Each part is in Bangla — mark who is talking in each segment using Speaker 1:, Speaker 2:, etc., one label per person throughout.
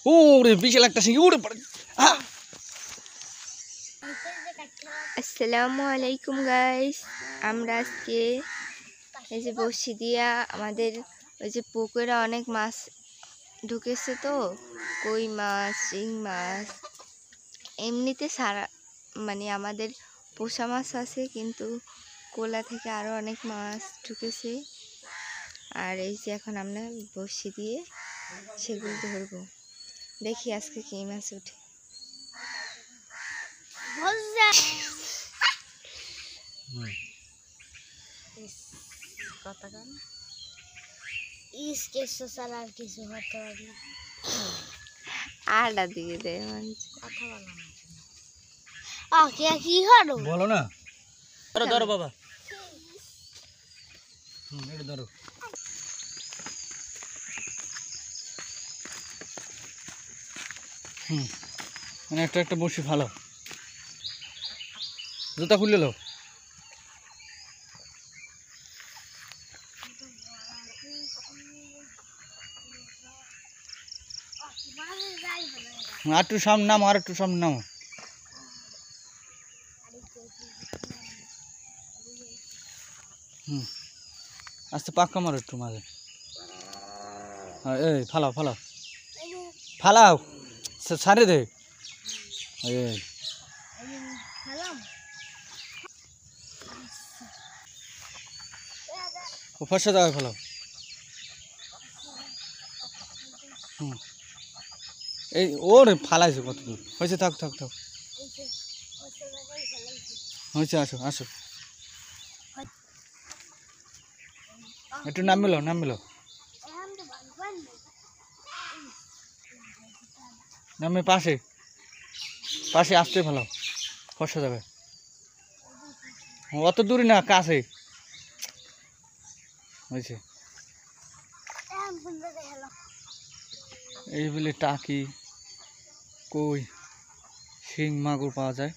Speaker 1: ওরে বিশাল একটা শিং উড়ে পড়ে।
Speaker 2: আসসালামু আলাইকুম গাইস, আমরা আজকে এই যে বড়শি দিয়া আমাদের ওই যে পুকুরে অনেক মাছ ঢুকেছে, তো কই মাছ, শিং মাছ, এমনিতে সারা মানে আমাদের পোষা মাছ আছে, কিন্তু কোলা থেকে আরও অনেক মাছ ঢুকেছে। আর এই যে এখন আমরা বড়শি দিয়ে সেগুলো ধরবো। দেখি আজকে কি মাছ উঠে। আডা দিয়ে দেয় মানুষ।
Speaker 1: বলো না, ধরো ধরো বাবা, এটা ধরো। মানে একটা একটা বসি ভালো, জুতা খুলে লো। আর একটু সামনে নামো, আর একটু সামনে নামো। আস্তে পাক্কা মারো একটু মাঝে। এই ফালাও ফালাও ফালাও, ছাড়ে দে। এই ও ফসা দাও, ফালাও। এই ওরে ফালাইছে কত দূর হয়েছে, থাক থাক থাক, হয়েছে। আসো আসো, একটু নামিলো নামিলো, নামে পাশে পাশে আসতে ভালো, ফসা যাবে। অত দূরে না, কাছে হয়েছে। এই বলে টাকি, কই, শিং, মাগুর পাওয়া যায়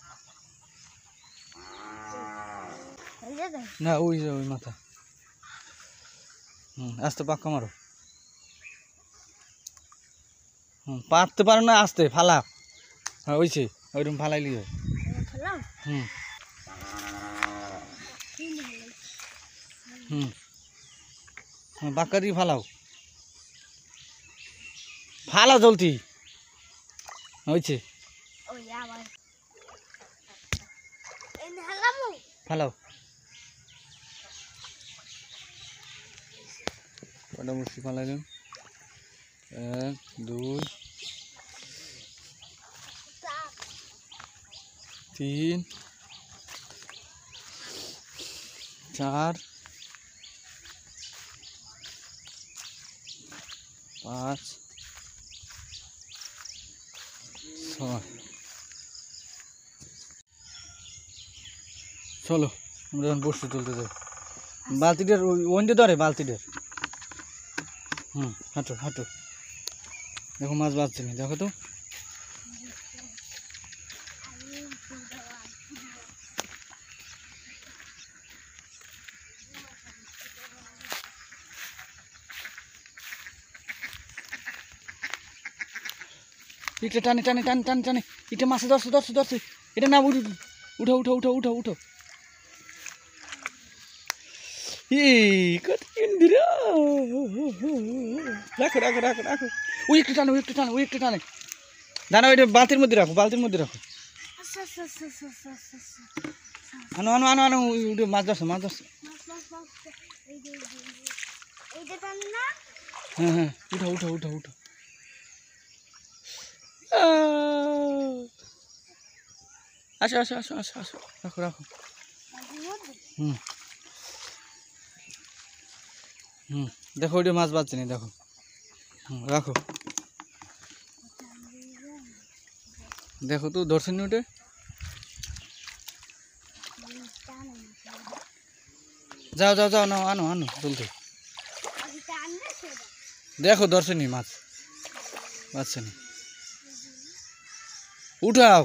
Speaker 1: না, ওই যে ওই মাথা। আস্তে পাক্কা মারো। পারতে পারো না, আসতে ফালা। হ্যাঁ ওইছে, ওইরকম ফালাইলি। বাক্কা দিয়ে ফালাও, ফালা জলদি হয়েছে। ফালাও, কটা বসি ফালাইলেন? 1 2 3 4 5 6। চলো আমরা এখন বসে তুলতে যাই। বালতিটার ওইটা ধরে, বালতিটার। হাঁটো হাঁটো, দেখো মাছ বাঁচছে না, দেখো তো। এটা টানে টানে টানে টানে টানে, এটা মাছে ধরছে ধরছে ধরছে, এটা না উঠো উঠো উঠো উঠো উঠো উঠো। রাখো রাখো রাখো রাখো, ওই একটু টানো, ওই একটু টানো, ওই একটু টানে। দাঁড়া, ওইটা বালতির মধ্যে রাখো, বালতির মধ্যে রাখো। আনো আনো আনো আনো, ওইটা মাছ ধরছে, মাছ ধরছে। হ্যাঁ হ্যাঁ, উঠো উঠো উঠো উঠো। আসো আসো আসো আসো আসো, রাখো রাখো। দেখো ওইটা মাছ বাঁচছে না, দেখো। রাখো, দেখো তো ধরছে নি ওটা। যাও যাও যাও, নাও আনো আনো জলদি। দেখো ধরছে নি মাছ, বাঁচছে না, উঠাও।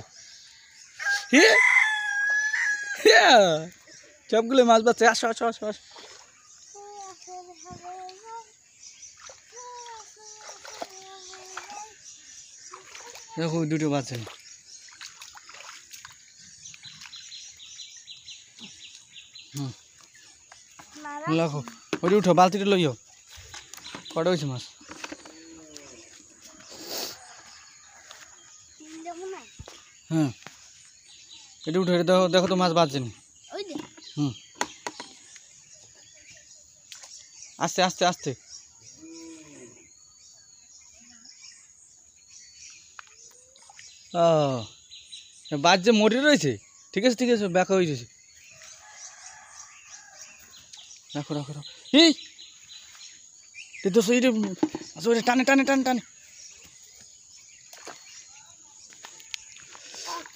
Speaker 1: সবগুলো মাছ বাঁচছে, আসো আসো আসো আসো। দেখো ওই দুটো বাজছে হুম রাখো ওই উঠো বালতিটা লইও কটা হয়েছে মাছ হ্যাঁ এটা উঠো এটা দেখো দেখো তো মাছ বাজছে না হুম আস্তে আস্তে আস্তে ও বাজছে মরে রয়েছে ঠিক আছে ব্যাকা হয়ে গেছে রাখো রাখো রাখো এই তো সেইটা আচ্ছা ওটা টানে টানে টানে টানে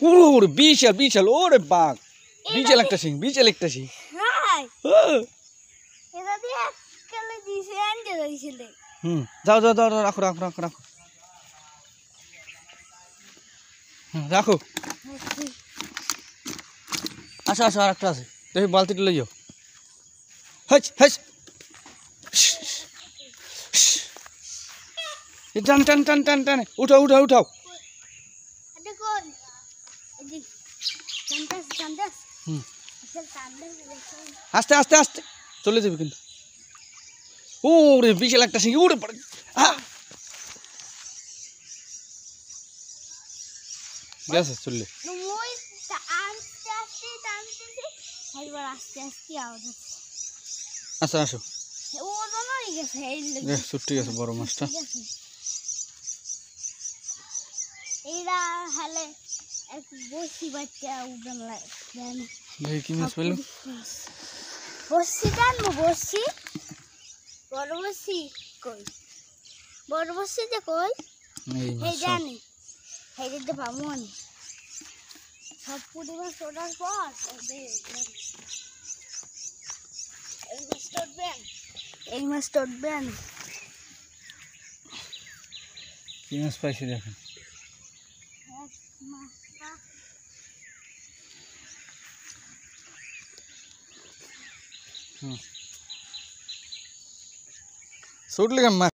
Speaker 1: ওরে বিশাল বিশাল ওরে বাঘ বিশাল একটা সিং হুম যাও যাও যাও রাখো রাখো রাখো রাখো হুম রাখো আসো আসো আর একটা আছে দেখি বালতিটা লইও হাস হাস টান টান টান টান টানে উঠাও উঠাও উঠাও হুম আস্তে আস্তে আস্তে চলে যাবে কিন্তু ওরে বিশাল একটা সিং উড়ে পড়ে গেছে চললে আচ্ছা আসো ছুটি গেছে বড় মাছটা
Speaker 3: এরা হলে এক বসি বাচ্চা উড়ন লাগে
Speaker 1: দেখি কি মাছ পেলো
Speaker 3: বসি জানবো বসি বড় বসি কই বড় বসি যে কই
Speaker 1: এই
Speaker 3: এই
Speaker 1: মাছ
Speaker 3: জানি এই দিতে পাবো না সব পরিবার সোনার পর এই মাছ টটবেন
Speaker 1: কি মাছ পাইছি দেখেন হুম ছুটলে কেমন মাছ